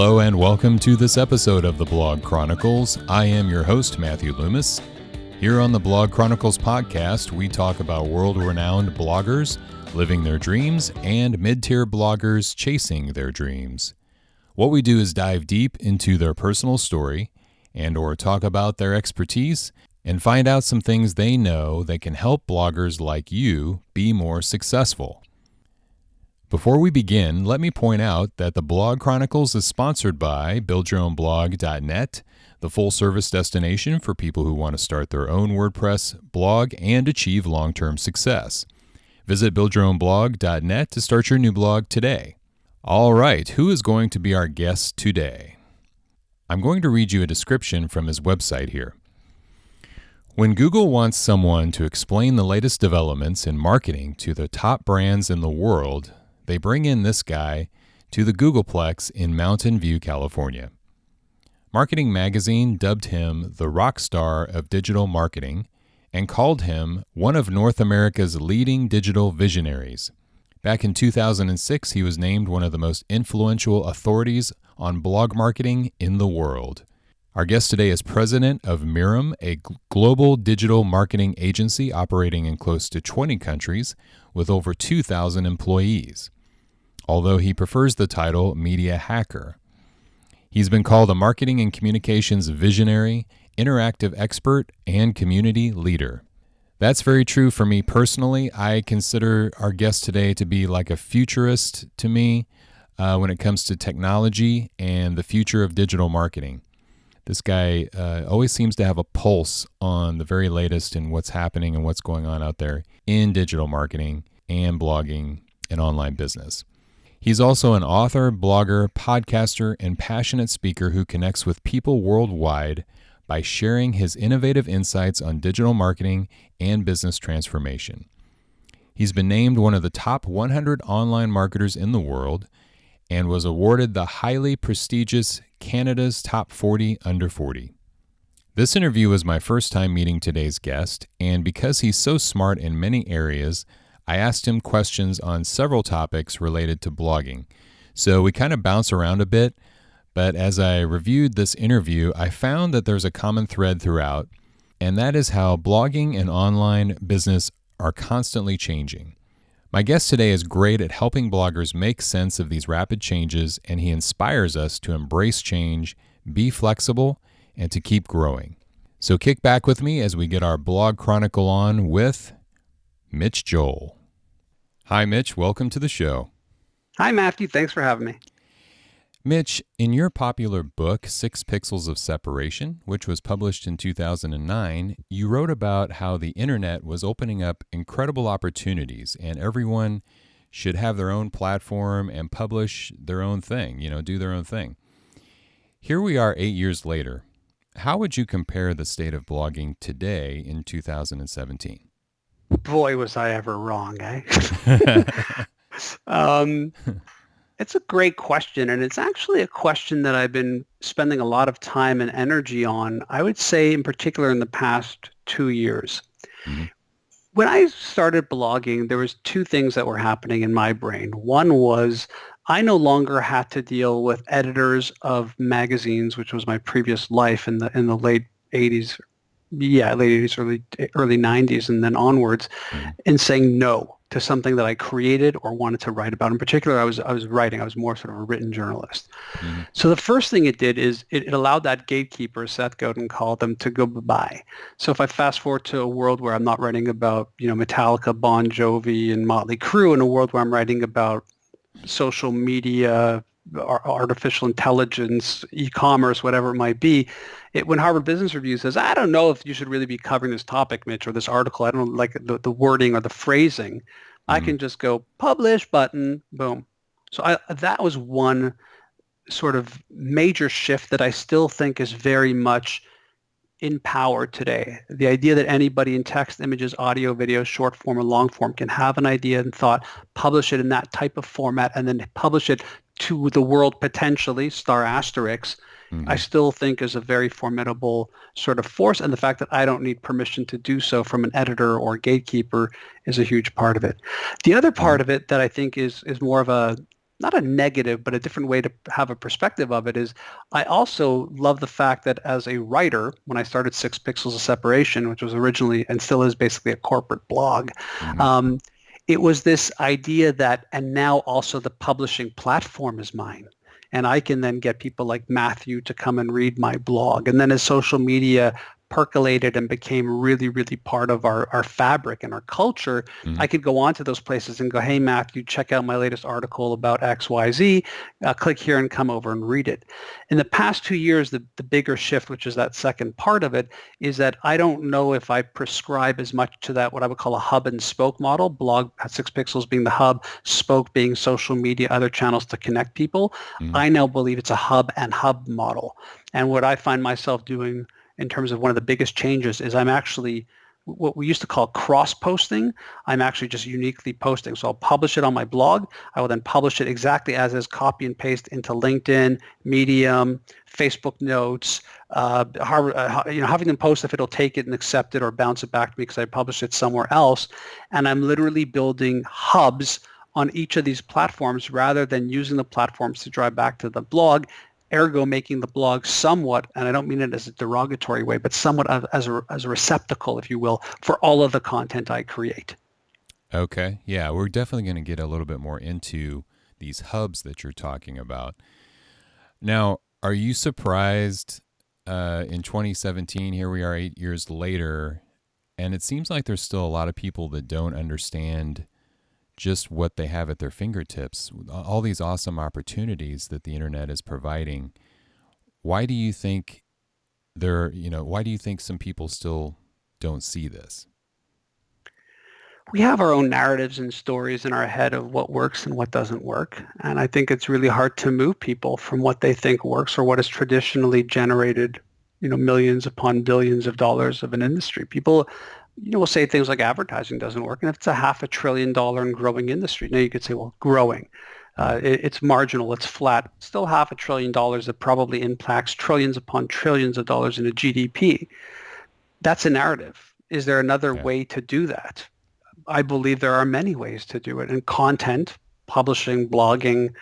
Hello and welcome to this episode of the Blog Chronicles. I am your host, Matthew Loomis. Here on the Blog Chronicles podcast, we talk about world-renowned bloggers living their dreams and mid-tier bloggers chasing their dreams. What we do is dive deep into their personal story and or talk about their expertise and find out some things they know that can help bloggers like you be more successful. Before we begin, let me point out that the Blog Chronicles is sponsored by buildyourownblog.net, the full-service destination for people who want to start their own WordPress blog and achieve long-term success. Visit buildyourownblog.net to start your new blog today. All right, who is going to be our guest today? I'm going to read you a description from his website here. When Google wants someone to explain the latest developments in marketing to the top brands in the world, they bring in this guy to the Googleplex in Mountain View, California. Marketing Magazine dubbed him the rock star of digital marketing and called him one of North America's leading digital visionaries. Back in 2006, he was named one of the most influential authorities on blog marketing in the world. Our guest today is president of Mirum, a global digital marketing agency operating in close to 20 countries with over 2,000 employees, although he prefers the title media hacker. He's been called a marketing and communications visionary, interactive expert, and community leader. That's very true for me personally. I consider our guest today to be like a futurist to me when it comes to technology and the future of digital marketing. This guy always seems to have a pulse on the very latest in what's happening and what's going on out there in digital marketing and blogging and online business. He's also an author, blogger, podcaster, and passionate speaker who connects with people worldwide by sharing his innovative insights on digital marketing and business transformation. He's been named one of the top 100 online marketers in the world and was awarded the highly prestigious Canada's Top 40 Under 40. This interview was my first time meeting today's guest, and because he's so smart in many areas, I asked him questions on several topics related to blogging. So we kind of bounce around a bit, but as I reviewed this interview, I found that there's a common thread throughout, and that is how blogging and online business are constantly changing. My guest today is great at helping bloggers make sense of these rapid changes, and he inspires us to embrace change, be flexible, and to keep growing. So kick back with me as we get our blog chronicle on with Mitch Joel. Hi, Mitch. Welcome to the show. Hi, Matthew. Thanks for having me. Mitch, in your popular book, 6 Pixels of Separation, which was published in 2009, you wrote about how the internet was opening up incredible opportunities and everyone should have their own platform and publish their own thing, do their own thing. Here we are 8 years later. How would you compare the state of blogging today in 2017? Boy, was I ever wrong, eh? It's a great question, and it's actually a question that I've been spending a lot of time and energy on, I would say in particular in the past 2 years. Mm-hmm. When I started blogging, there was 2 things that were happening in my brain. One was I no longer had to deal with editors of magazines, which was my previous life in the late 80s. Yeah, late 80s, early 90s, and then onwards, and saying no to something that I created or wanted to write about. In particular, I was writing. I was more sort of a written journalist. Mm-hmm. So the first thing it did is it allowed that gatekeeper, Seth Godin called them, to go bye-bye. So if I fast forward to a world where I'm not writing about, Metallica, Bon Jovi, and Motley Crue, in a world where I'm writing about social media, artificial intelligence, e-commerce, whatever it might be, when Harvard Business Review says, I don't know if you should really be covering this topic, Mitch, or this article, I don't like the wording or the phrasing, I can just go publish button, boom. So that was one sort of major shift that I still think is very much in power today. The idea that anybody in text, images, audio, video, short form or long form can have an idea and thought, publish it in that type of format, and then publish it to the world potentially, star asterisks, I still think is a very formidable sort of force. And the fact that I don't need permission to do so from an editor or gatekeeper is a huge part of it. The other part of it that I think is more of a not a negative, but a different way to have a perspective of it is I also love the fact that as a writer, when I started 6 Pixels of Separation, which was originally and still is basically a corporate blog, Mm-hmm. it was this idea that, and now also the publishing platform is mine. And I can then get people like Matthew to come and read my blog. And then as social media percolated and became really, really part of our fabric and our culture, Mm-hmm. I could go onto those places and go, hey, Matthew, check out my latest article about XYZ. Click here and come over and read it. In the past 2 years, the bigger shift, which is that second part of it, is that I don't know if I prescribe as much to that, what I would call a hub and spoke model, blog 6 Pixels being the hub, spoke being social media, other channels to connect people. Mm-hmm. I now believe it's a hub and hub model. And what I find myself doing in terms of one of the biggest changes is I'm actually what we used to call cross-posting. I'm actually just uniquely posting. So I'll publish it on my blog. I will then publish it exactly as is, copy and paste into LinkedIn, Medium, Facebook Notes, Huffington Post if it'll take it and accept it or bounce it back to me because I published it somewhere else. And I'm literally building hubs on each of these platforms rather than using the platforms to drive back to the blog, ergo making the blog somewhat, and I don't mean it as a derogatory way, but somewhat as a receptacle, if you will, for all of the content I create. Okay. Yeah, we're definitely going to get a little bit more into these hubs that you're talking about. Now, are you surprised in 2017, here we are 8 years later, and it seems like there's still a lot of people that don't understand just what they have at their fingertips, all these awesome opportunities that the internet is providing. Why do you think why do you think some people still don't see this? We have our own narratives and stories in our head of what works and what doesn't work. And I think it's really hard to move people from what they think works or what has traditionally generated, millions upon billions of dollars of an industry. People, will say things like advertising doesn't work. And if it's a $500 billion and growing industry, now you could say, well, growing. It's marginal, it's flat, still $500 billion that probably impacts trillions upon trillions of dollars in a GDP. That's a narrative. Is there another Yeah. way to do that? I believe there are many ways to do it. And content, publishing, blogging,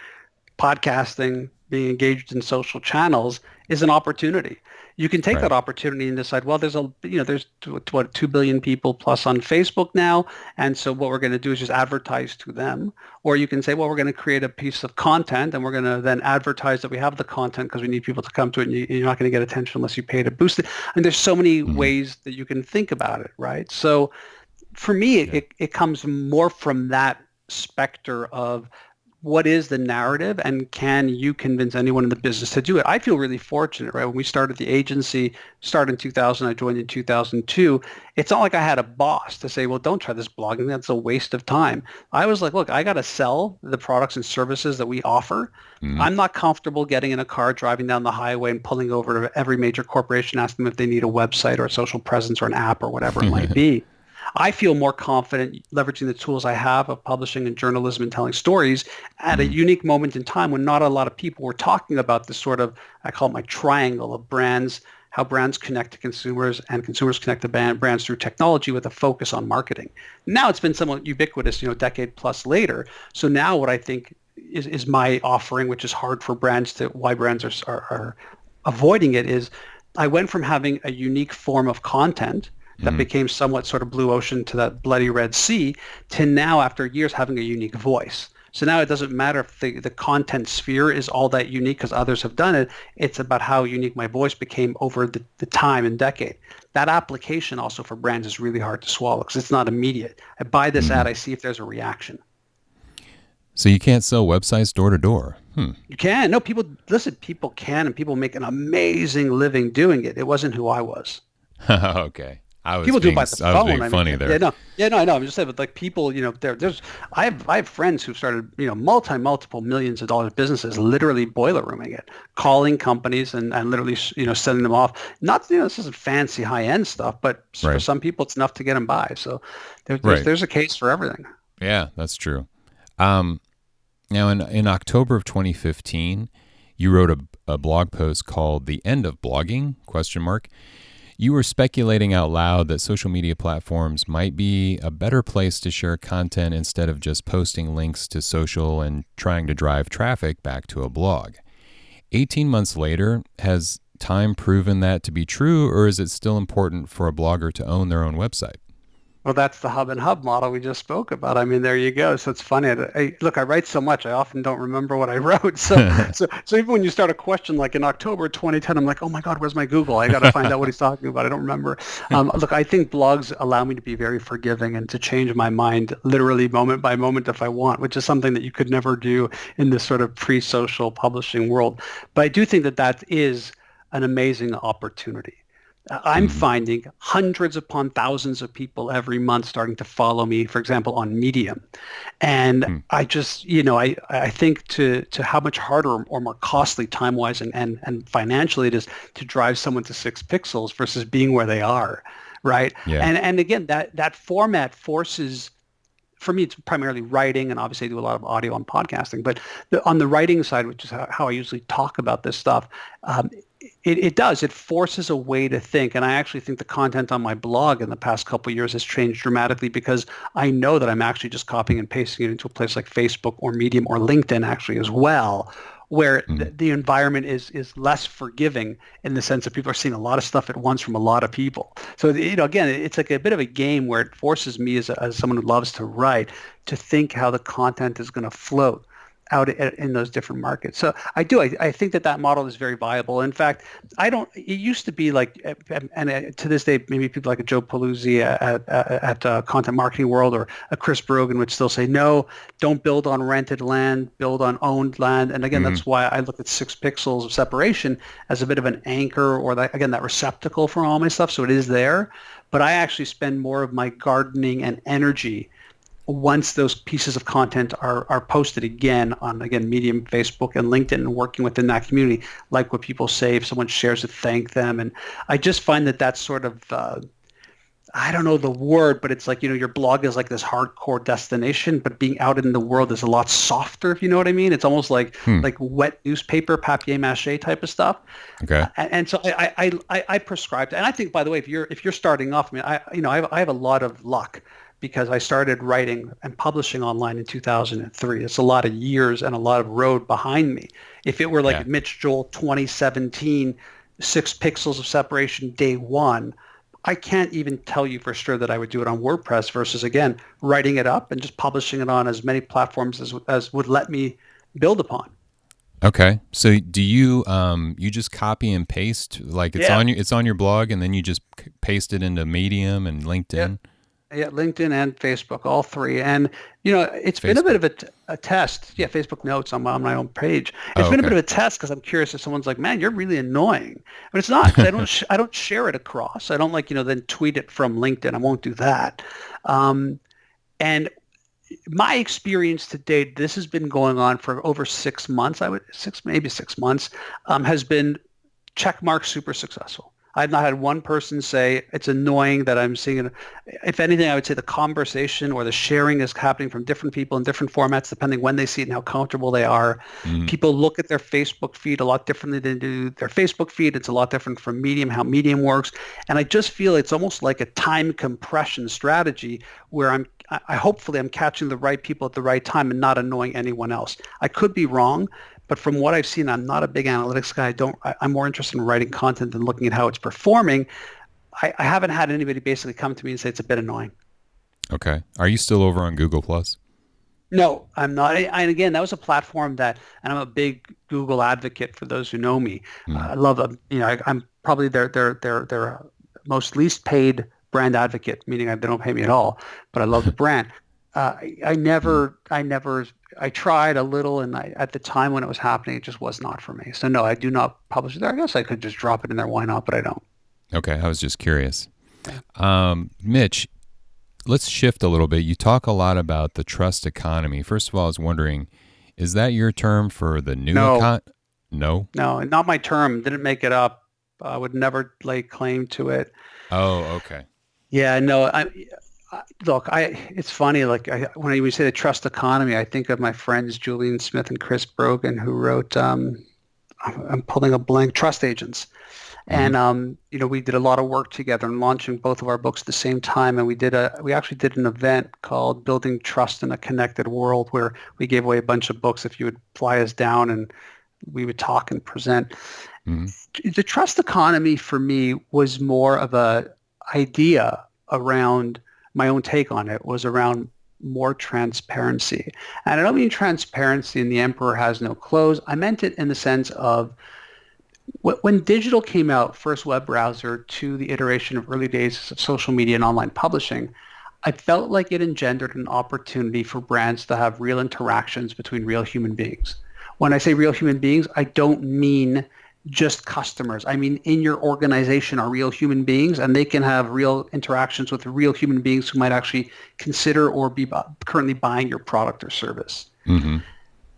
podcasting, being engaged in social channels is an opportunity. You can take Right. that opportunity and decide, well, there's there's what 2 billion people plus on Facebook now, and so what we're going to do is just advertise to them. Or you can say, well, we're going to create a piece of content and we're going to then advertise that we have the content because we need people to come to it, and you're not going to get attention unless you pay to boost it. And there's so many Mm-hmm. ways that you can think about it, right? So for me, Yeah. it comes more from that specter of what is the narrative and can you convince anyone in the business to do it? I feel really fortunate, right? When we started the agency, started in 2000, I joined in 2002. It's not like I had a boss to say, well, don't try this blogging. That's a waste of time. I was like, look, I got to sell the products and services that we offer. Mm-hmm. I'm not comfortable getting in a car, driving down the highway and pulling over to every major corporation, asking them if they need a website or a social presence or an app or whatever it might be. I feel more confident leveraging the tools I have of publishing and journalism and telling stories at a Mm-hmm. unique moment in time when not a lot of people were talking about this sort of, I call it my triangle of brands, how brands connect to consumers and consumers connect to brands through technology with a focus on marketing. Now it's been somewhat ubiquitous, a decade plus later. So now what I think is my offering, which is hard for brands to, why brands are avoiding it, is I went from having a unique form of content that Mm-hmm. became somewhat sort of blue ocean to that bloody Red Sea to now, after years, having a unique voice. So now it doesn't matter if the content sphere is all that unique because others have done it. It's about how unique my voice became over the time and decade. That application also for brands is really hard to swallow because it's not immediate. I buy this Mm-hmm. ad, I see if there's a reaction. So you can't sell websites door to door. You can. No, people, listen, people can, and people make an amazing living doing it. It wasn't who I was. Okay. People do it by the I was phone. being I funny mean, there. I know. I'm just saying, but like people, there's, I have friends who started, multiple millions of dollars businesses, literally boiler rooming it, calling companies and literally, sending them off. Not, this isn't fancy high end stuff, but for Right. some people, it's enough to get them by. So Right. there's a case for everything. Yeah, that's true. Now in October of 2015, you wrote a blog post called "The End of Blogging?" ? You were speculating out loud that social media platforms might be a better place to share content instead of just posting links to social and trying to drive traffic back to a blog. 18 months later, has time proven that to be true, or is it still important for a blogger to own their own website? Well, that's the hub and hub model we just spoke about. I mean, there you go. So it's funny. Look, I write so much, I often don't remember what I wrote. So even when you start a question like in October 2010, I'm like, oh my God, where's my Google? I got to find out what he's talking about. I don't remember. Look, I think blogs allow me to be very forgiving and to change my mind literally moment by moment if I want, which is something that you could never do in this sort of pre-social publishing world. But I do think that that is an amazing opportunity. I'm finding hundreds upon thousands of people every month starting to follow me, for example, on Medium. And I just, I think to how much harder or more costly time-wise and financially it is to drive someone to 6 pixels versus being where they are, right? Yeah. And again, that format forces, for me, it's primarily writing, and obviously I do a lot of audio and podcasting. But on the writing side, which is how I usually talk about this stuff, it forces a way to think. And I actually think the content on my blog in the past couple of years has changed dramatically because I know that I'm actually just copying and pasting it into a place like Facebook or Medium or LinkedIn actually as well, where the environment is less forgiving in the sense that people are seeing a lot of stuff at once from a lot of people. So, again, it's like a bit of a game where it forces me as someone who loves to write to think how the content is going to float out in those different markets. So I think that model is very viable. In fact, it used to be like, and to this day, maybe people like a Joe Paluzzi at Content Marketing World or a Chris Brogan would still say, no, don't build on rented land, build on owned land. And again, that's why I look at 6 pixels of separation as a bit of an anchor or that receptacle for all my stuff. So it is there, but I actually spend more of my gardening and energy once those pieces of content are posted again on, Medium, Facebook, and LinkedIn, and working within that community, like what people say, if someone shares it, thank them. And I just find that that's sort of, I don't know the word, but it's like, your blog is like this hardcore destination, but being out in the world is a lot softer, if you know what I mean. It's almost like wet newspaper, papier-mâché type of stuff. Okay. And so I prescribe, and I think, by the way, if you're starting off, I have a lot of luck, because I started writing and publishing online in 2003. It's a lot of years and a lot of road behind me. If it were like Mitch Joel 2017, 6 pixels of separation day one, I can't even tell you for sure that I would do it on WordPress versus, again, writing it up and just publishing it on as many platforms as would let me build upon. Okay. So do you you just copy and paste, like it's on your blog and then you just paste it into Medium and LinkedIn? Yeah, LinkedIn and Facebook, all three. And, it's been a bit of a test. Yeah, Facebook Notes on my own page. It's been a bit of a test because I'm curious if someone's like, man, you're really annoying. But it's not, because I don't share it across. I don't then tweet it from LinkedIn. I won't do that. And my experience to date, this has been going on for over 6 months, maybe 6 months, has been checkmark super successful. I've not had one person say it's annoying that I'm seeing it. If anything, I would say the conversation or the sharing is happening from different people in different formats, depending when they see it and how comfortable they are. People look at their Facebook feed a lot differently than they do their Facebook feed. It's a lot different from Medium, how Medium works. And I just feel it's almost like a time compression strategy where hopefully I'm catching the right people at the right time and not annoying anyone else. I could be wrong. But from what I've seen, I'm not a big analytics guy. I'm more interested in writing content than looking at how it's performing. I haven't had anybody basically come to me and say it's a bit annoying. Okay. Are you still over on Google Plus? No, I'm not. And again, that was a platform and I'm a big Google advocate for those who know me. I love them. I'm probably their most least paid brand advocate, meaning they don't pay me at all, but I love the brand. I tried a little, and at the time when it was happening, it just was not for me. So no, I do not publish it there. I guess I could just drop it in there. Why not? But I don't. Okay, I was just curious. Mitch, let's shift a little bit. You talk a lot about the trust economy. First of all, I was wondering, is that your term for the new No, not my term. Didn't make it up. I would never lay claim to it. Oh, okay. Yeah, no, it's funny. When you say the trust economy, I think of my friends Julian Smith and Chris Brogan, who wrote, I'm pulling a blank, Trust Agents. And we did a lot of work together in launching both of our books at the same time. And we actually did an event called Building Trust in a Connected World, where we gave away a bunch of books if you would fly us down, and we would talk and present. The trust economy for me was more of a idea around, my own take on it was around more transparency. And I don't mean transparency in the emperor has no clothes. I meant it in the sense of when digital came out, first web browser to the iteration of early days of social media and online publishing, I felt like it engendered an opportunity for brands to have real interactions between real human beings. When I say real human beings, I don't mean just customers. I mean, in your organization are real human beings, and they can have real interactions with real human beings who might actually consider or be currently buying your product or service.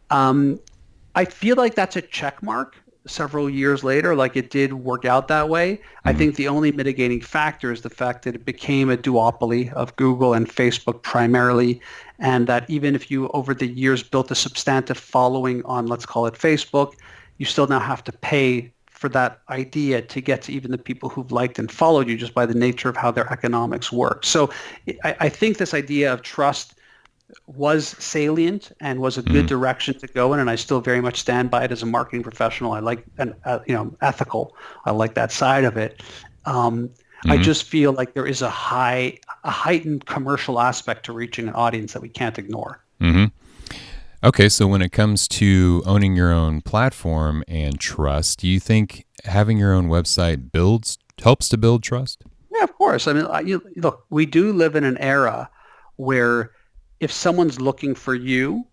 I feel like that's a check mark several years later, like it did work out that way. I think the only mitigating factor is the fact that it became a duopoly of Google and Facebook primarily, and that even if you over the years built a substantive following on, let's call it Facebook, you still now have to pay for that idea to get to even the people who've liked and followed you just by the nature of how their economics work. So I think this idea of trust was salient and was a good direction to go in, and I still very much stand by it as a marketing professional. I like, ethical. I like that side of it. I just feel like there is a heightened commercial aspect to reaching an audience that we can't ignore. Okay, so when it comes to owning your own platform and trust, do you think having your own website helps to build trust? Yeah, of course. I mean, look, we do live in an era where if someone's looking for you,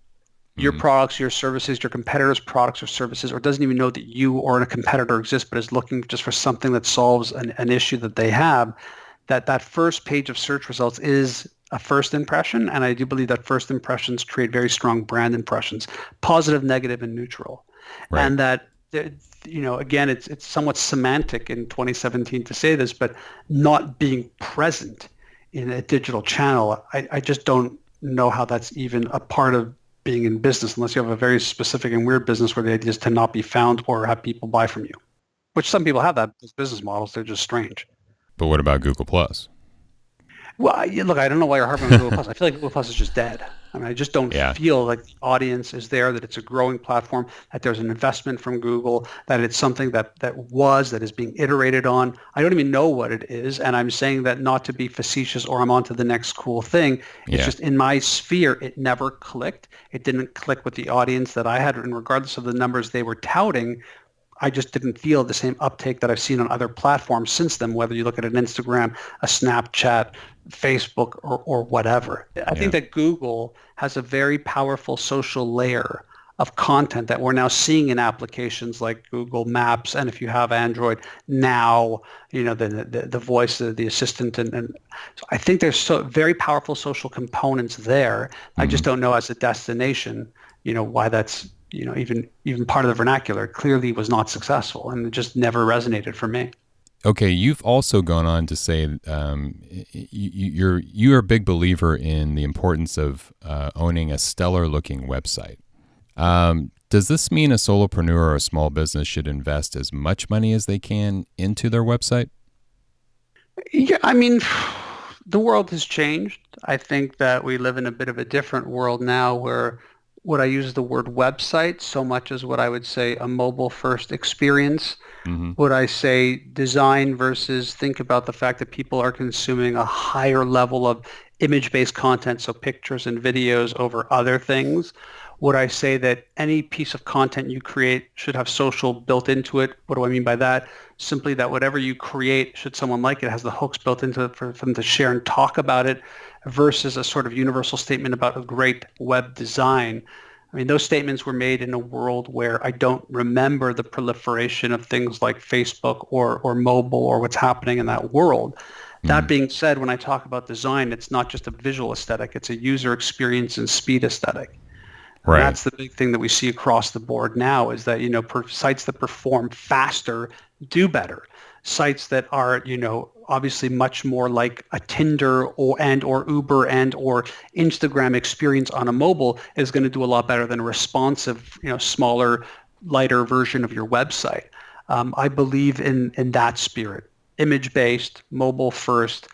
your products, your services, your competitors' products or services, or doesn't even know that you or a competitor exists, but is looking just for something that solves an issue that they have, that first page of search results is a first impression. And I do believe that first impressions create very strong brand impressions, positive, negative, and neutral. Right. And that, again, it's somewhat semantic in 2017 to say this, but not being present in a digital channel, I just don't know how that's even a part of being in business, unless you have a very specific and weird business where the idea is to not be found or have people buy from you, which some people have that as business models. They're just strange. But what about Google Plus? Well, look, I don't know why you're harping on Google Plus. I feel like Google Plus is just dead. I mean, I just don't feel like the audience is there, that it's a growing platform, that there's an investment from Google, that it's something that is being iterated on. I don't even know what it is, and I'm saying that not to be facetious or I'm on to the next cool thing. It's just in my sphere, it never clicked. It didn't click with the audience that I had, and regardless of the numbers they were touting, I just didn't feel the same uptake that I've seen on other platforms since then, whether you look at an Instagram, a Snapchat, Facebook, or whatever. I think that Google has a very powerful social layer of content that we're now seeing in applications like Google Maps, and if you have Android now, the voice, the assistant, and so I think there's very powerful social components there. I just don't know as a destination, why that's even part of the vernacular. Clearly was not successful, and it just never resonated for me. Okay, you've also gone on to say you're a big believer in the importance of owning a stellar-looking website. Does this mean a solopreneur or a small business should invest as much money as they can into their website? Yeah, I mean, the world has changed. I think that we live in a bit of a different world now where would I use the word website so much as what I would say a mobile first experience? Would I say design versus think about the fact that people are consuming a higher level of image-based content, so pictures and videos over other things? Would I say that any piece of content you create should have social built into it? What do I mean by that? Simply that whatever you create, should someone like it, has the hooks built into it for them to share and talk about it, versus a sort of universal statement about a great web design. I mean, those statements were made in a world where I don't remember the proliferation of things like Facebook or mobile or what's happening in that world. That being said, when I talk about design, it's not just a visual aesthetic, it's a user experience and speed aesthetic. Right. That's the big thing that we see across the board now, is that, sites that perform faster do better. Sites that are, obviously much more like a Tinder or Uber or Instagram experience on a mobile is going to do a lot better than a responsive, smaller, lighter version of your website. I believe in that spirit, image-based, mobile-first,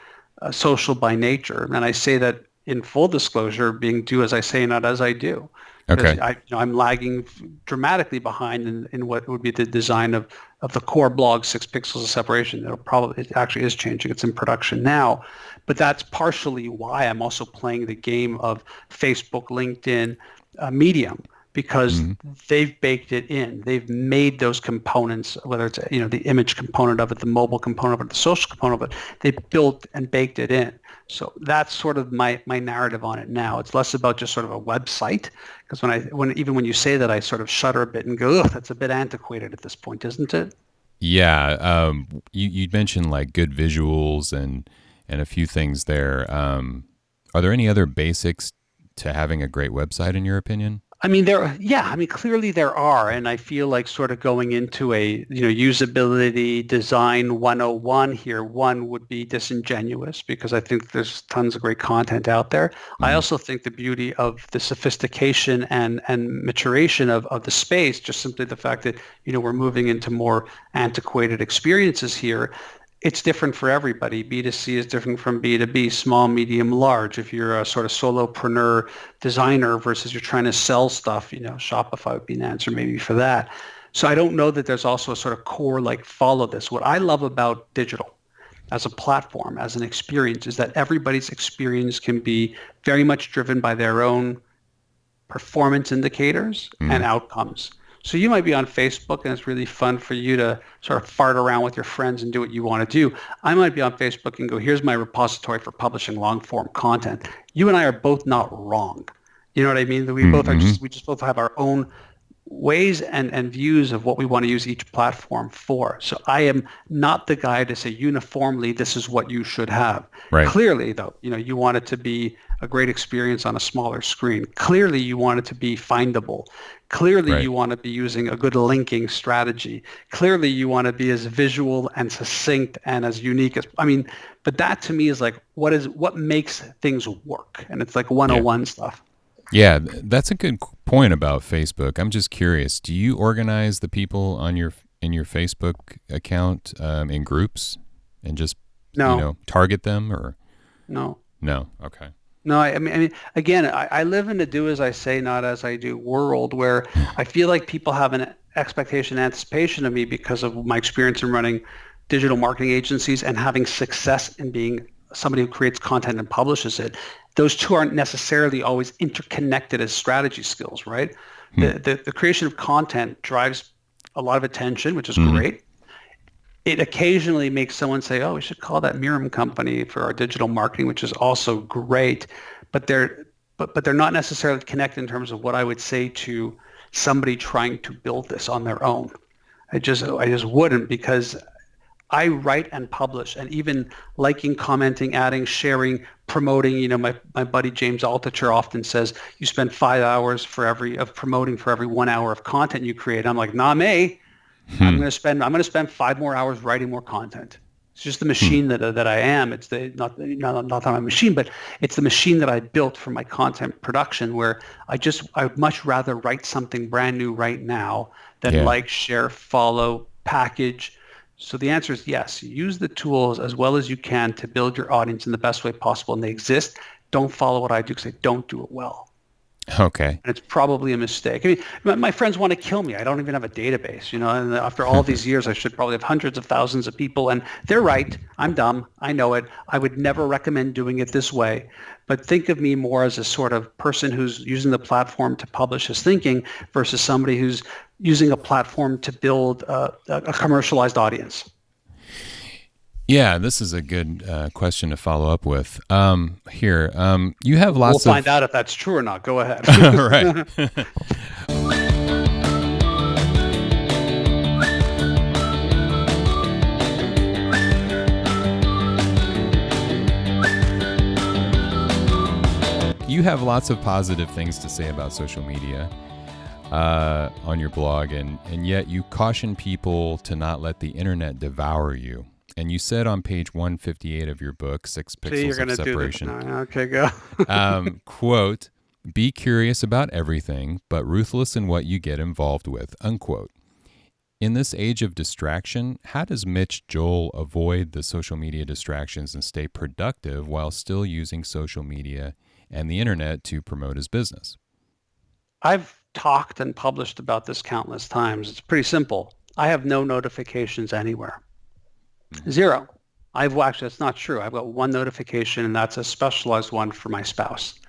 social by nature. And I say that in full disclosure, being do as I say, not as I do. Because Okay. I'm lagging dramatically behind in what would be the design of the core blog, 6 pixels of separation. It actually is changing. It's in production now. But that's partially why I'm also playing the game of Facebook, LinkedIn, Medium, because Mm-hmm. they've baked it in. They've made those components, whether it's the image component of it, the mobile component of it, the social component of it, they built and baked it in. So that's sort of my narrative on it now. It's less about just sort of a website, because when you say that, I sort of shudder a bit and go, ugh, that's a bit antiquated at this point, isn't it? Yeah. You mentioned like good visuals and a few things there. Are there any other basics to having a great website in your opinion? Clearly there are, and I feel like sort of going into a, usability design 101 here, one would be disingenuous because I think there's tons of great content out there. I Mm-hmm. also think the beauty of the sophistication and maturation of the space, just simply the fact that, we're moving into more antiquated experiences here. It's different for everybody. B2C is different from B2B, small, medium, large. If you're a sort of solopreneur designer versus you're trying to sell stuff, Shopify would be an answer maybe for that. So I don't know that there's also a sort of core like follow this. What I love about digital as a platform, as an experience, is that everybody's experience can be very much driven by their own performance indicators Mm-hmm. and outcomes. So you might be on Facebook and it's really fun for you to sort of fart around with your friends and do what you want to do. I might be on Facebook and go, here's my repository for publishing long form content. You and I are both not wrong. You know what I mean? Mm-hmm. We just both have our own ways and views of what we want to use each platform for. So I am not the guy to say uniformly this is what you should have. Right. Clearly, though, you want it to be a great experience on a smaller screen. Clearly, you want it to be findable. Clearly, Right. you want to be using a good linking strategy. Clearly, you want to be as visual and succinct and as unique as, but that to me is like, what makes things work? And it's like Yeah. 101 stuff. Yeah, that's a good point about Facebook. I'm just curious. Do you organize the people on your Facebook account in groups and just No, target them or no. no? Okay. No, again, I live in a do as I say, not as I do world where I feel like people have an expectation, anticipation of me because of my experience in running digital marketing agencies and having success in being somebody who creates content and publishes it. Those two aren't necessarily always interconnected as strategy skills, right? Hmm. The creation of content drives a lot of attention, which is Mm-hmm. great. It occasionally makes someone say, oh, we should call that Miram company for our digital marketing, which is also great. But they're not necessarily connected in terms of what I would say to somebody trying to build this on their own. I just wouldn't, because I write and publish, and even liking, commenting, adding, sharing, promoting. My buddy James Altucher often says you spend 5 hours of promoting for every 1 hour of content you create. I'm like, nah, me. I'm Hmm. going to spend 5 more hours writing more content. It's just the Hmm. machine that I am. It's not that I'm a machine, but it's the machine that I built for my content production, where I would much rather write something brand new right now than Yeah. like, share, follow, package. So the answer is yes. Use the tools as well as you can to build your audience in the best way possible, and they exist. Don't follow what I do because I don't do it well. Okay. And it's probably a mistake. My friends want to kill me. I don't even have a database, and after all these years, I should probably have hundreds of thousands of people. And they're right. I'm dumb. I know it. I would never recommend doing it this way. But think of me more as a sort of person who's using the platform to publish his thinking versus somebody who's using a platform to build a commercialized audience. Yeah, this is a good question to follow up with. Here, you have We'll lots of find out if that's true or not. Go ahead. right. You have lots of positive things to say about social media on your blog, and yet you caution people to not let the internet devour you. And you said on page 158 of your book, Six See, you're Pixels going of to do this. Separation, Okay, go. quote, be curious about everything, but ruthless in what you get involved with, unquote. In this age of distraction, how does Mitch Joel avoid the social media distractions and stay productive while still using social media and the internet to promote his business? I've talked and published about this countless times. It's pretty simple. I have no notifications anywhere. Zero. Actually, that's not true. I've got one notification, and that's a specialized one for my spouse.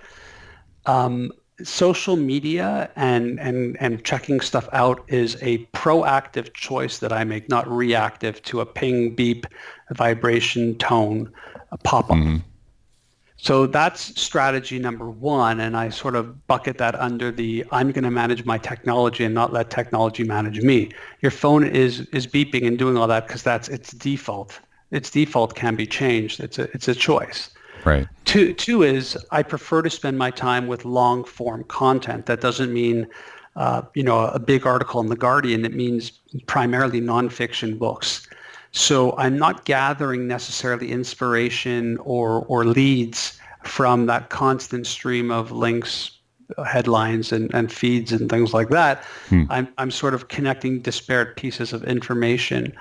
Social media and checking stuff out is a proactive choice that I make, not reactive to a ping, beep, a vibration, tone, a pop-up. So that's strategy number one, and I sort of bucket that under the I'm going to manage my technology and not let technology manage me. Your phone is beeping and doing all that because that's its default. Its default can be changed. It's a choice. Right. Two is I prefer to spend my time with long form content. That doesn't mean a big article in The Guardian. It means primarily nonfiction books. So I'm not gathering necessarily inspiration or leads from that constant stream of links, headlines, and feeds and things like that. I'm sort of connecting disparate pieces of information.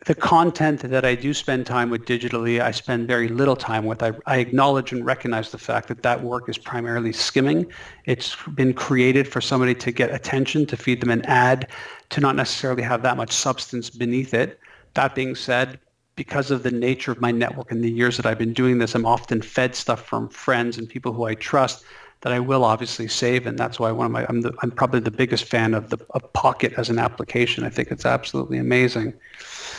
The content that I do spend time with digitally, I spend very little time with. I acknowledge and recognize the fact that work is primarily skimming. It's been created for somebody to get attention, to feed them an ad, to not necessarily have that much substance beneath it. That being said, because of the nature of my network and the years that I've been doing this, I'm often fed stuff from friends and people who I trust that I will obviously save, and that's why I'm probably the biggest fan of Pocket as an application. I think it's absolutely amazing.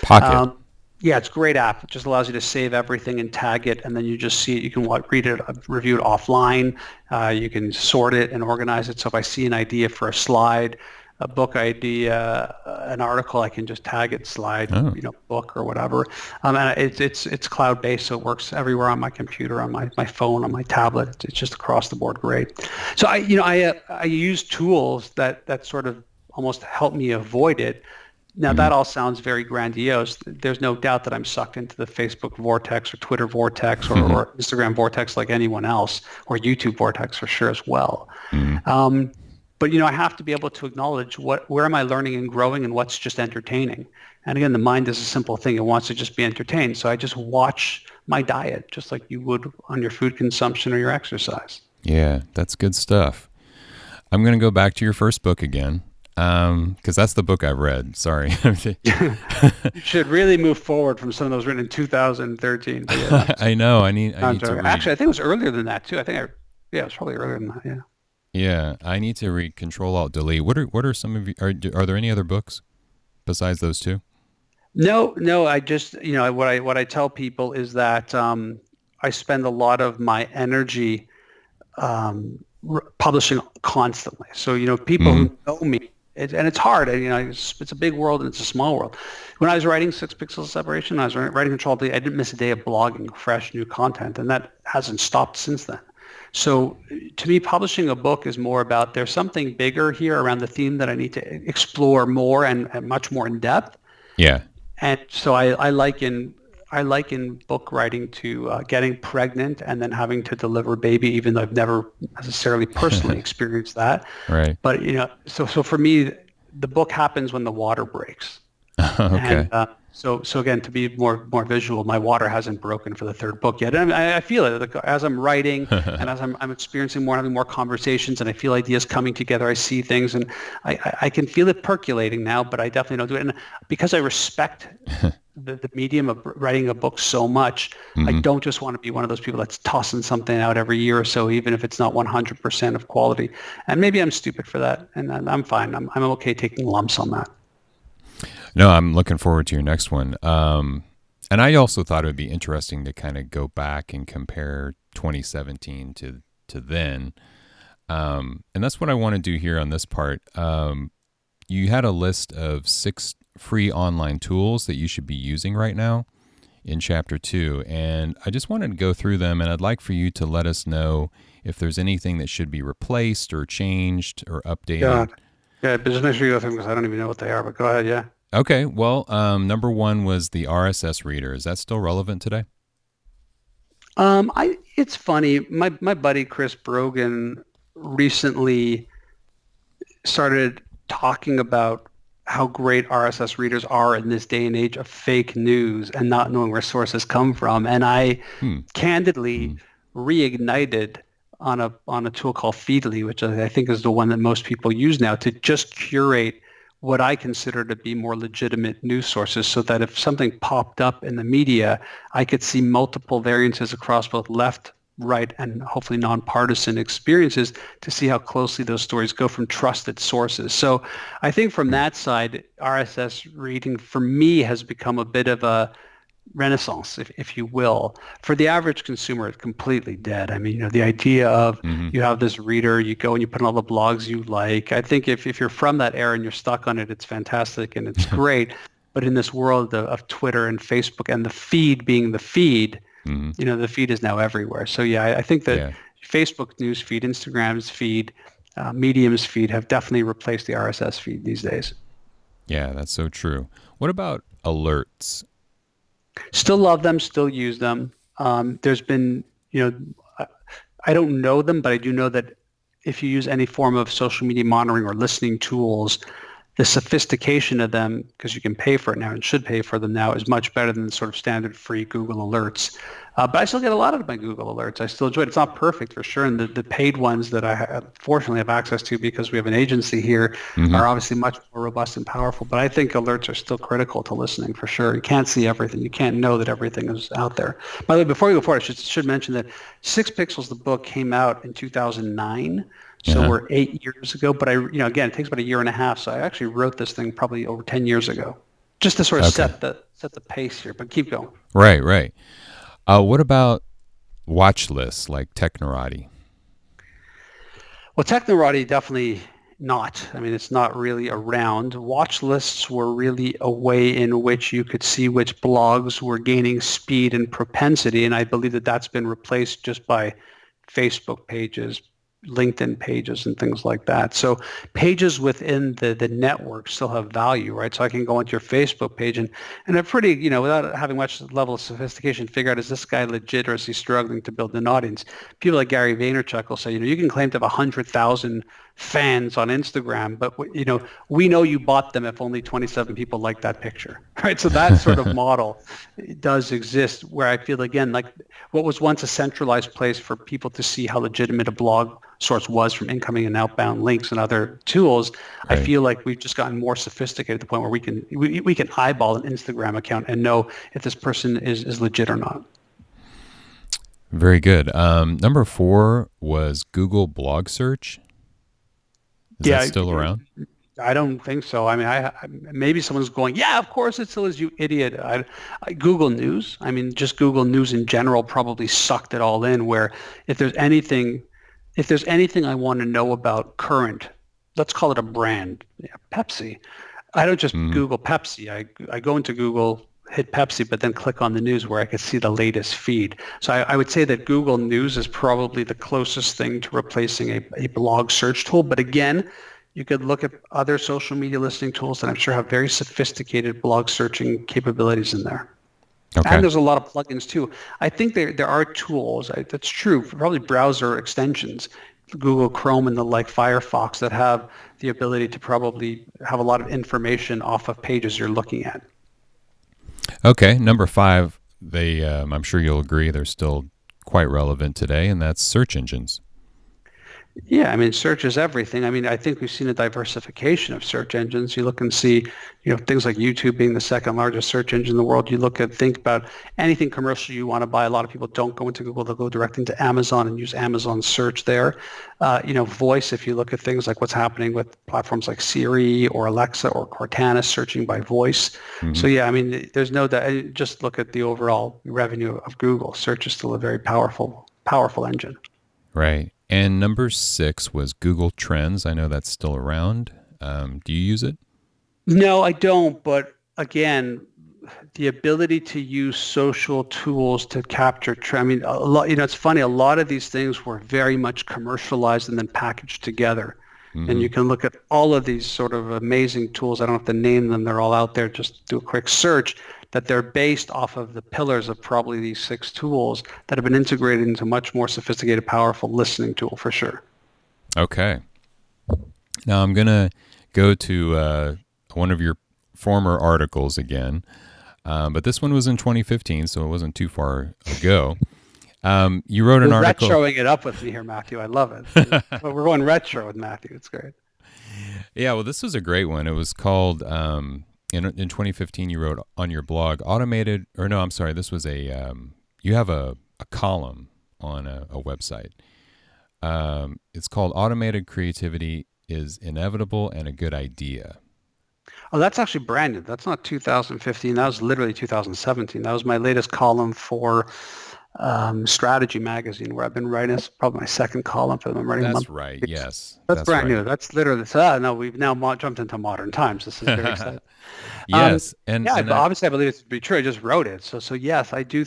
Pocket. Yeah, it's a great app. It just allows you to save everything and tag it, and then you just see it. You can read it, review it offline. You can sort it and organize it. So if I see an idea for a slide, a book idea, an article, I can just tag it, slide, book or whatever. And it's cloud-based, so it works everywhere on my computer, on my phone, on my tablet. It's just across the board great. So I use tools that sort of almost help me avoid it. Now, that all sounds very grandiose. There's no doubt that I'm sucked into the Facebook vortex or Twitter vortex or Instagram vortex like anyone else, or YouTube vortex for sure as well. But I have to be able to acknowledge where am I learning and growing and what's just entertaining. And again, the mind is a simple thing. It wants to just be entertained. So I just watch my diet just like you would on your food consumption or your exercise. Yeah, that's good stuff. I'm going to go back to your first book again. Because that's the book I've read. Sorry. You should really move forward from some of those written in 2013. But yeah, I know. I need to read. Actually, I think it was earlier than that too. It was probably earlier than that. Yeah. Yeah, I need to read Control Alt Delete. What are some of you? Are there any other books besides those two? No. I just what I tell people is that I spend a lot of my energy publishing constantly. So people who know me. And it's hard. It's a big world and it's a small world. When I was writing 6 Pixels of Separation, I was writing Control Delete, I didn't miss a day of blogging fresh new content, and that hasn't stopped since then. So to me, publishing a book is more about there's something bigger here around the theme that I need to explore more and much more in depth. Yeah. And so I liken book writing to getting pregnant and then having to deliver a baby, even though I've never necessarily personally experienced that. Right. But so for me, the book happens when the water breaks. Okay. And so again, to be more visual, my water hasn't broken for the third book yet. And I feel it as I'm writing and as I'm experiencing more, having more conversations, and I feel ideas coming together. I see things, and I can feel it percolating now. But I definitely don't do it. And because I respect the medium of writing a book so much, I don't just want to be one of those people that's tossing something out every year or so, even if it's not 100% of quality. And maybe I'm stupid for that, and I'm fine. I'm okay taking lumps on that. No, I'm looking forward to your next one. And I also thought it would be interesting to kind of go back and compare 2017 to then. And that's what I want to do here on this part. You had a list of 6 free online tools that you should be using right now in chapter 2. And I just wanted to go through them, and I'd like for you to let us know if there's anything that should be replaced or changed or updated. Yeah, but just make sure you go through them because I don't even know what they are, but go ahead, yeah. Okay, well, number 1 was the RSS reader. Is that still relevant today? It's funny. My buddy Chris Brogan recently started talking about how great RSS readers are in this day and age of fake news and not knowing where sources come from. And I Hmm. candidly Mhm. reignited on a tool called Feedly, which I think is the one that most people use now, to just curate what I consider to be more legitimate news sources, so that if something popped up in the media, I could see multiple variances across both left, right, and hopefully nonpartisan experiences to see how closely those stories go from trusted sources. So I think from Hmm. that side, RSS reading for me has become a bit of a renaissance, if you will. For the average consumer, it's completely dead. I mean, the idea of Mhm. you have this reader, you go and you put in all the blogs you like. I think if you're from that era and you're stuck on it, it's fantastic and it's great. But in this world of Twitter and Facebook and the feed being the feed, Mhm. the feed is now everywhere. So yeah, I think that Yeah. Facebook news feed, Instagram's feed, Medium's feed have definitely replaced the RSS feed these days. Yeah, that's so true. What about alerts? Still love them, still use them. There's been, I I don't know them, but I do know that if you use any form of social media monitoring or listening tools, the sophistication of them, because you can pay for it now and should pay for them now, is much better than the sort of standard free Google alerts. But I still get a lot of my Google alerts. I still enjoy it. It's not perfect for sure. And the paid ones that fortunately have access to because we have an agency here Mhm. are obviously much more robust and powerful. But I think alerts are still critical to listening for sure. You can't see everything. You can't know that everything is out there. By the way, before we go forward, I should mention that Six Pixels, the book, came out in 2009. So Uh-huh. we're 8 years ago, but again, it takes about a year and a half. So I actually wrote this thing probably over 10 years ago, just to sort of Okay. set the pace here. But keep going. Right, right. What about watch lists like Technorati? Well, Technorati definitely not. I mean, it's not really around. Watch lists were really a way in which you could see which blogs were gaining speed and propensity, and I believe that that's been replaced just by Facebook pages, LinkedIn pages, and things like that. So pages within the network still have value, right? So I can go into your Facebook page and a pretty, without having much level of sophistication, figure out, is this guy legit or is he struggling to build an audience? People like Gary Vaynerchuk will say, you can claim to have 100,000 fans on Instagram, but we know you bought them if only 27 people like that picture, right? So that sort of model does exist, where I feel, again, like what was once a centralized place for people to see how legitimate a blog source was from incoming and outbound links and other tools. I Right. feel like we've just gotten more sophisticated to the point where we can eyeball an Instagram account and know if this person is legit or not. Very good. Number 4 was Google Blog Search. Is that Yeah, still around? I don't think so. I mean, maybe someone's going, yeah, of course it still is, you idiot. Google News, I mean, just Google News in general probably sucked it all in. Where if there's anything, if there's anything I want to know about current, let's call it a brand, yeah, Pepsi. I don't just Mhm. Google Pepsi. I go into Google, hit Pepsi, but then click on the news where I could see the latest feed. So I would say that Google News is probably the closest thing to replacing a blog search tool. But again, you could look at other social media listening tools that I'm sure have very sophisticated blog searching capabilities in there. And Okay. there's a lot of plugins too. I think there are tools, that's true, probably browser extensions, Google Chrome and the like, Firefox, that have the ability to probably have a lot of information off of pages you're looking at. Okay. Number 5, I'm sure you'll agree they're still quite relevant today, and that's search engines. Yeah, I mean, search is everything. I mean, I think we've seen a diversification of search engines. You look and see, things like YouTube being the second largest search engine in the world. You think about anything commercial you want to buy. A lot of people don't go into Google; they'll go directly into Amazon and use Amazon search there. Voice. If you look at things like what's happening with platforms like Siri or Alexa or Cortana, searching by voice. Hmm. So yeah, I mean, there's no doubt. Just look at the overall revenue of Google. Search is still a very powerful engine. Right. And number 6 was Google Trends. I know that's still around. Do you use it? No, I don't. But again, the ability to use social tools to capture trend. I mean, a lot. It's funny. A lot of these things were very much commercialized and then packaged together. And Hmm. you can look at all of these sort of amazing tools. I don't have to name them. They're all out there. Just do a quick search. That they're based off of the pillars of probably these 6 tools that have been integrated into much more sophisticated, powerful listening tool for sure. Okay. Now I'm going to go to one of your former articles again, but this one was in 2015, so it wasn't too far ago. You wrote an article. Retroing it up with me here, Matthew. I love it. We're going retro with Matthew. It's great. Yeah, well, this was a great one. It was called, in 2015, you wrote on your blog, automated, or no, I'm sorry, this was you have a column on a website. It's called Automated Creativity is Inevitable and a Good Idea. Oh, that's actually brand new. That's not 2015. That was literally 2017. That was my latest column for Strategy Magazine, where I've been writing. It's probably my second column for them. I'm writing. That's right. Yes, that's brand new. That's literally. No, we've now jumped into modern times. This is very exciting. Yes, obviously I believe it to be true. I just wrote it, so yes, I do.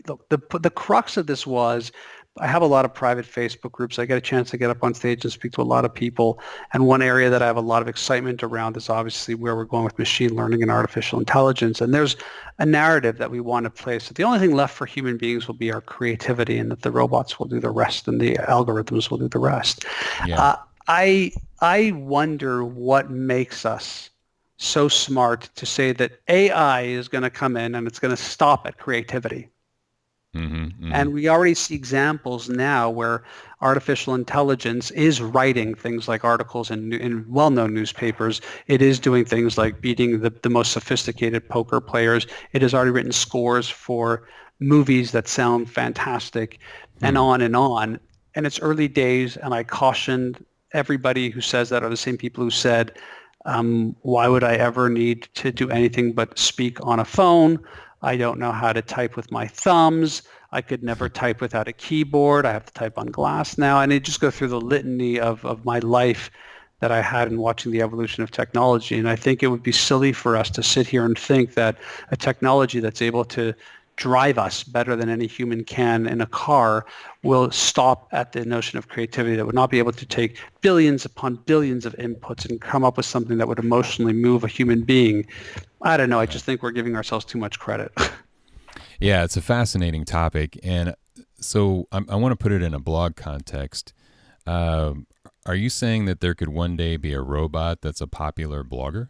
Look, the crux of this was, I have a lot of private Facebook groups. I get a chance to get up on stage and speak to a lot of people. And one area that I have a lot of excitement around is obviously where we're going with machine learning and artificial intelligence. And there's a narrative that we want to place. The only thing left for human beings will be our creativity, and that the robots will do the rest and the algorithms will do the rest. Yeah. I wonder what makes us so smart to say that AI is going to come in and it's going to stop at creativity. And we already see examples now where artificial intelligence is writing things like articles in well-known newspapers. It is doing things like beating the most sophisticated poker players. It has already written scores for movies that sound fantastic, and on and on. And it's early days, and I cautioned everybody who says that are the same people who said, why would I ever need to do anything but speak on a phone? I don't know how to type with my thumbs. I could never type without a keyboard. I have to type on glass now. And it just go through the litany of my life that I had in watching the evolution of technology. And I think it would be silly for us to sit here and think that a technology that's able to drive us better than any human can in a car will stop at the notion of creativity, that would not be able to take billions upon billions of inputs and come up with something that would emotionally move a human being. I don't know. I just think we're giving ourselves too much credit. Yeah, it's a fascinating topic. And so I want to put it in a blog context. Are you saying that there could one day be a robot that's a popular blogger?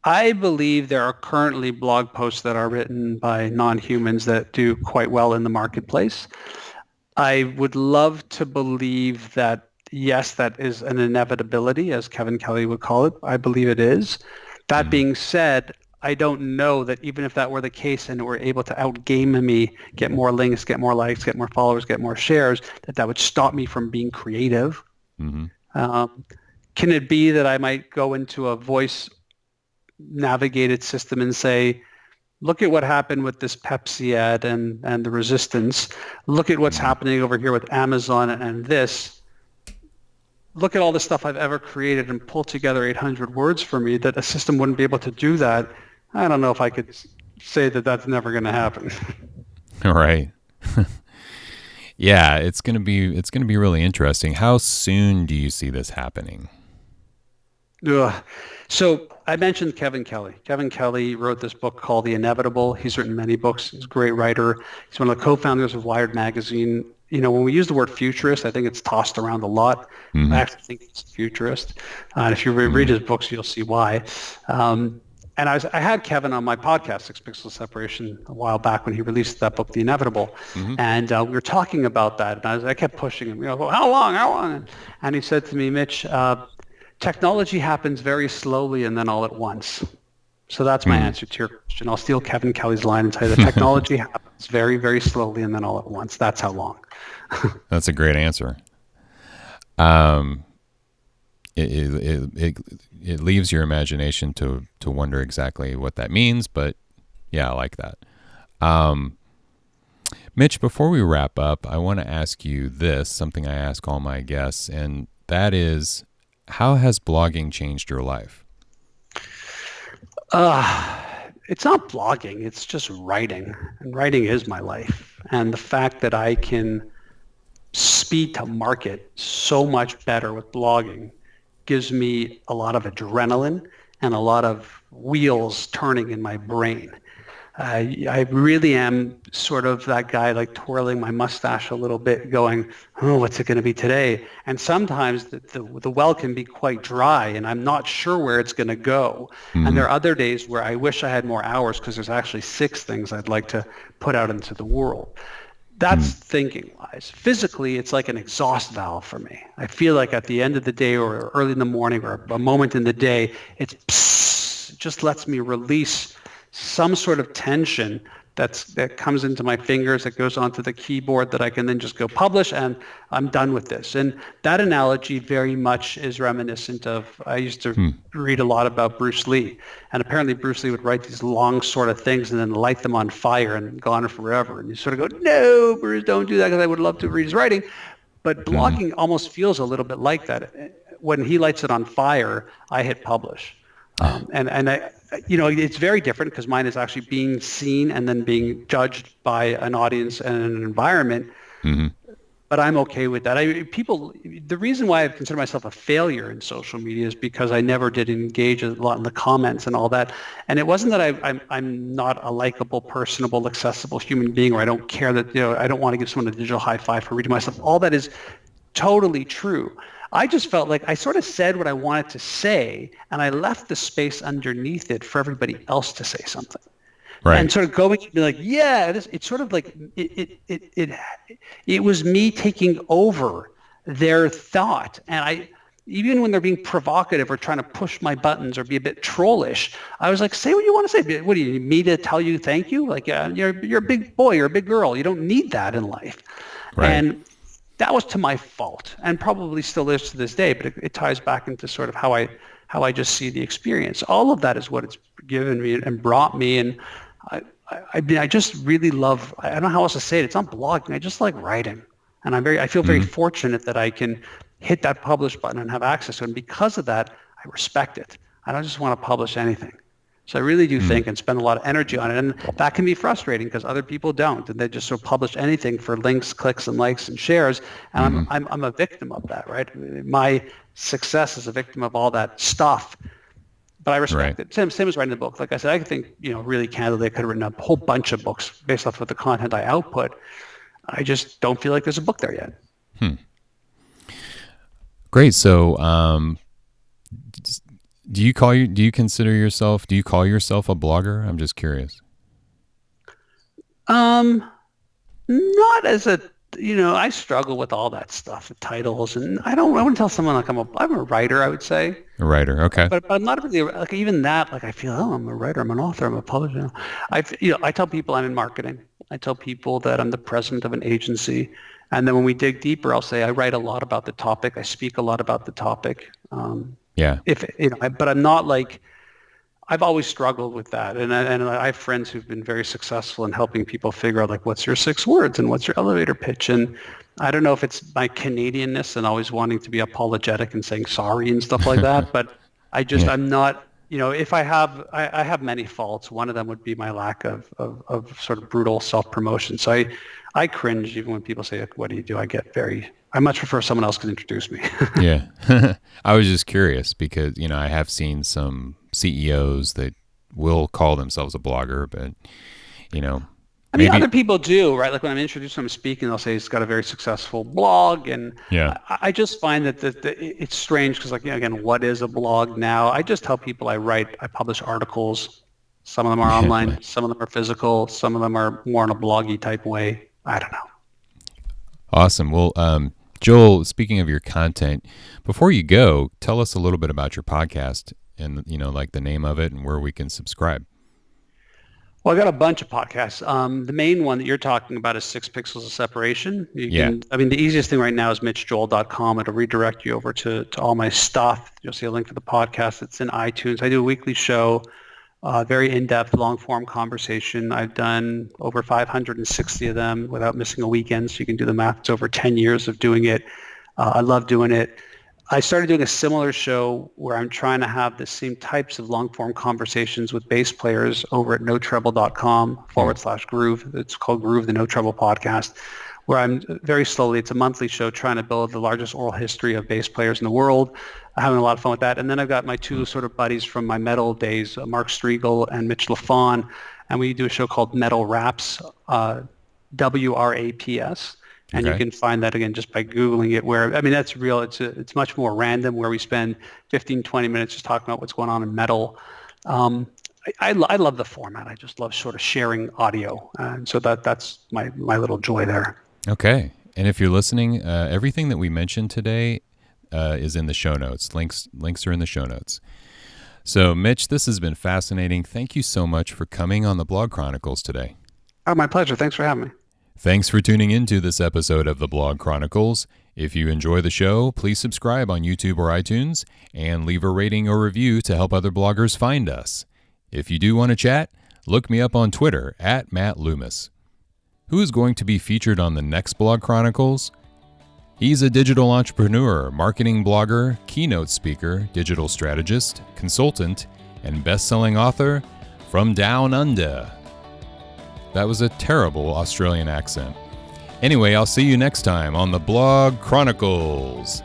I believe there are currently blog posts that are written by non-humans that do quite well in the marketplace. I would love to believe that, yes, that is an inevitability, as Kevin Kelly would call it. I believe it is. That being said, I don't know that even if that were the case and it were able to outgame me, get more links, get more likes, get more followers, get more shares, that would stop me from being creative. Can it be that I might go into a voice navigated system and say, look at what happened with this Pepsi ad and the resistance. Look at what's happening over here with Amazon and this. Look at all the stuff I've ever created and pull together 800 words for me, that a system wouldn't be able to do that. I don't know if I could say that that's never going to happen. All right. Yeah, it's going to be really interesting. How soon do you see this happening? So I mentioned Kevin Kelly. Kevin Kelly wrote this book called The Inevitable. He's written many books. He's a great writer. He's one of the co-founders of Wired Magazine. You know, when we use the word futurist, I think it's tossed around a lot. I actually think he's a futurist. And if you read his books, you'll see why. And I had Kevin on my podcast, 6 Pixels Separation, a while back when he released that book, The Inevitable. And we were talking about that. And I kept pushing him, well, how long? And he said to me, Mitch, technology happens very slowly and then all at once. So that's my answer to your question. I'll steal Kevin Kelly's line and tell you that technology happens very, very slowly and then all at once. That's how long. That's a great answer. It leaves your imagination to wonder exactly what that means, but yeah, I like that. Mitch, before we wrap up, I want to ask you this, something I ask all my guests, and that is, how has blogging changed your life? It's not blogging, it's just writing. And writing is my life. And the fact that I can speed to market so much better with blogging gives me a lot of adrenaline and a lot of wheels turning in my brain. I really am sort of that guy, like twirling my mustache a little bit, going, oh, what's it going to be today? And sometimes the well can be quite dry, and I'm not sure where it's going to go. And Mm-hmm. there are other days where I wish I had more hours because there's actually 6 things I'd like to put out into the world. That's thinking wise. Physically, it's like an exhaust valve for me. I feel like at the end of the day or early in the morning or a moment in the day, it just lets me release some sort of tension that comes into my fingers, that goes onto the keyboard, that I can then just go publish, and I'm done with this. And that analogy very much is reminiscent of, I used to read a lot about Bruce Lee, and apparently Bruce Lee would write these long sort of things and then light them on fire and go on forever. And you sort of go, no, Bruce, don't do that, because I would love to read his writing. But blogging almost feels a little bit like that. When he lights it on fire, I hit publish. And I, it's very different because mine is actually being seen and then being judged by an audience and an environment. Mm-hmm. But I'm okay with that. The reason why I consider myself a failure in social media is because I never did engage a lot in the comments and all that. And it wasn't that I'm not a likable, personable, accessible human being, or I don't care that, I don't want to give someone a digital high five for reading my stuff. All that is totally true. I just felt like I sort of said what I wanted to say, and I left the space underneath it for everybody else to say something. Right. And sort of going to be like, yeah, it's sort of like it was me taking over their thought. And even when they're being provocative or trying to push my buttons or be a bit trollish, I was like, say what you want to say. What do you need me to tell you thank you? Like, you're a big boy, you're a big girl. You don't need that in life. Right. And that was to my fault, and probably still is to this day, but it ties back into sort of how I just see the experience. All of that is what it's given me and brought me. And I just really love, I don't know how else to say it. It's not blogging. I just like writing. And I feel very fortunate that I can hit that publish button and have access to it. And because of that, I respect it. I don't just want to publish anything. So I really do think and spend a lot of energy on it. And that can be frustrating because other people don't. And they just sort of publish anything for links, clicks, and likes and shares. And I'm a victim of that, right? My success is a victim of all that stuff. But I respect it. Same as writing a book. Like I said, I think, really candidly, I could have written a whole bunch of books based off of the content I output. I just don't feel like there's a book there yet. Great. So, do you call yourself a blogger? I'm just curious. Not as a, I struggle with all that stuff, the titles, and I wouldn't tell someone like I'm a writer, I would say. A writer, okay. But I'm not really, like, even that, like I feel, I'm a writer, I'm an author, I'm a publisher. I tell people I'm in marketing. I tell people that I'm the president of an agency. And then when we dig deeper, I'll say I write a lot about the topic. I speak a lot about the topic. Yeah. But I'm not like, I've always struggled with that. And I have friends who've been very successful in helping people figure out, like, what's your 6 words and what's your elevator pitch? And I don't know if it's my Canadianness and always wanting to be apologetic and saying sorry and stuff like that. But I'm not, if I have many faults. One of them would be my lack of sort of brutal self-promotion. So I cringe even when people say, what do you do? I much prefer someone else can introduce me. Yeah. I was just curious because, I have seen some CEOs that will call themselves a blogger, but, I mean, other people do, right? Like when I'm introduced to them speaking, they'll say he's got a very successful blog. And I just find that it's strange because, like, again, what is a blog now? I just tell people I publish articles. Some of them are online, some of them are physical, some of them are more in a bloggy type way. I don't know. Awesome. Well, Joel, speaking of your content, before you go, tell us a little bit about your podcast and, like the name of it and where we can subscribe. Well, I got a bunch of podcasts. The main one that you're talking about is 6 Pixels of Separation. The easiest thing right now is mitchjoel.com. It'll redirect you over to all my stuff. You'll see a link to the podcast. It's in iTunes. I do a weekly show, very in-depth, long-form conversation. I've done over 560 of them without missing a weekend, so you can do the math. It's over 10 years of doing it. I love doing it. I started doing a similar show where I'm trying to have the same types of long-form conversations with bass players over at notreble.com/groove. It's called Groove, the No Treble Podcast, where I'm very slowly, it's a monthly show, trying to build the largest oral history of bass players in the world. I'm having a lot of fun with that. And then I've got my 2 sort of buddies from my metal days, Mark Striegel and Mitch LaFon. and we do a show called Metal Raps, WRAPS. And you can find that, again, just by Googling it, where, I mean, that's real. It's much more random, where we spend 15, 20 minutes just talking about what's going on in metal. I love the format. I just love sort of sharing audio. And so that's my little joy there. Okay. And if you're listening, everything that we mentioned today is in the show notes. Links are in the show notes. So, Mitch, this has been fascinating. Thank you so much for coming on the Blog Chronicles today. Oh, my pleasure. Thanks for having me. Thanks for tuning into this episode of the Blog Chronicles. If you enjoy the show, please subscribe on YouTube or iTunes and leave a rating or review to help other bloggers find us. If you do want to chat, look me up on Twitter @MattLoomis. Who is going to be featured on the next Blog Chronicles? He's a digital entrepreneur, marketing blogger, keynote speaker, digital strategist, consultant, and best-selling author from Down Under. That was a terrible Australian accent. Anyway, I'll see you next time on the Blog Chronicles.